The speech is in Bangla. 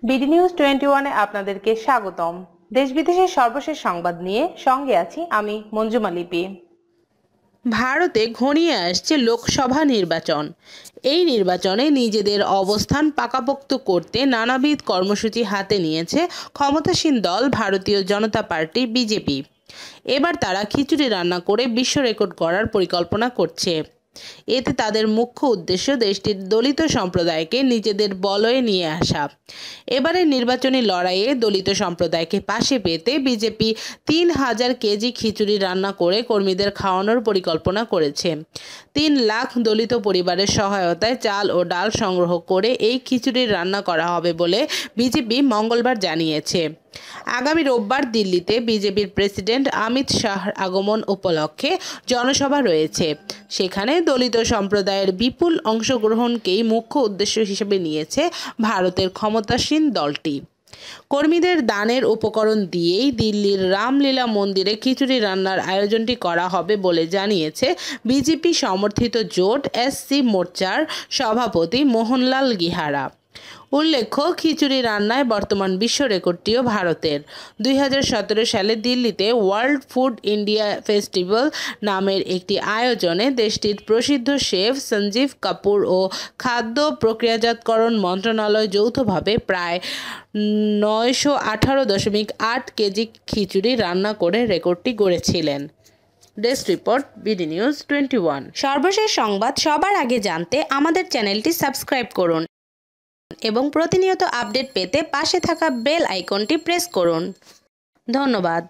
বিডি নিউজ 21-এ আপনাদেরকে স্বাগতম। দেশ বিদেশের সর্বশেষ সংবাদ নিয়ে সঙ্গে আছি আমি মঞ্জুমা লিপি। ভারতে ঘনিয়ে আসছে লোকসভা নির্বাচন। এই নির্বাচনে নিজেদের অবস্থান পাকাপোক্ত করতে নানাবিধ কর্মসূচি হাতে নিয়েছে ক্ষমতাসীন দল ভারতীয় জনতা পার্টি বিজেপি। এবার তারা খিচুড়ি রান্না করে বিশ্ব রেকর্ড করার পরিকল্পনা করছে। এতে তাদের মুখ্য উদ্দেশ্য দেশটির দলিত সম্প্রদায়কে নিজেদের বলয়ে নিয়ে আসা। এবারের নির্বাচনী লড়াইয়ে দলিত সম্প্রদায়কে পাশে পেতে বিজেপি ৩,০০০ কেজি খিচুড়ি রান্না করে কর্মীদের খাওয়ানোর পরিকল্পনা করেছে। ৩ লাখ দলিত পরিবারের সহায়তায় চাল ও ডাল সংগ্রহ করে এই খিচুড়ি রান্না করা হবে বলে বিজেপি মঙ্গলবার জানিয়েছে। আগামী রোববার দিল্লিতে বিজেপির প্রেসিডেন্ট অমিত শাহর আগমন উপলক্ষে জনসভা রয়েছে। সেখানে দলিত সম্প্রদায়ের বিপুল অংশগ্রহণকেই মুখ্য উদ্দেশ্য হিসেবে নিয়েছে ভারতের ক্ষমতাসীন দলটি। কর্মীদের দানের উপকরণ দিয়েই দিল্লির রামলীলা মন্দিরে খিচুড়ি রান্নার আয়োজনটি করা হবে বলে জানিয়েছে বিজেপি সমর্থিত জোট এসসি মোর্চার সভাপতি মোহনলাল গিহারা। উল্লেখ্য, খিচুড়ি রান্নায় বর্তমান বিশ্ব রেকর্ডটিও ভারতের। 2017 সালে দিল্লিতে ওয়ার্ল্ড ফুড ইন্ডিয়া ফেস্টিভ্যাল নামের একটি আয়োজনে দেশটির প্রসিদ্ধ শেফ সঞ্জীব কাপুর ও খাদ্য প্রক্রিয়াজাতকরণ মন্ত্রণালয় যৌথভাবে প্রায় 918.8 কেজি খিচুড়ি রান্না করে রেকর্ডটি গড়েছিলেন। Desk report, BD news 21। সর্বশেষ সংবাদ সবার আগে জানতে আমাদের চ্যানেলটি সাবস্ক্রাইব করুন এবং প্রতিনিয়ত আপডেট পেতে পাশে থাকা বেল আইকনটি প্রেস করুন। ধন্যবাদ।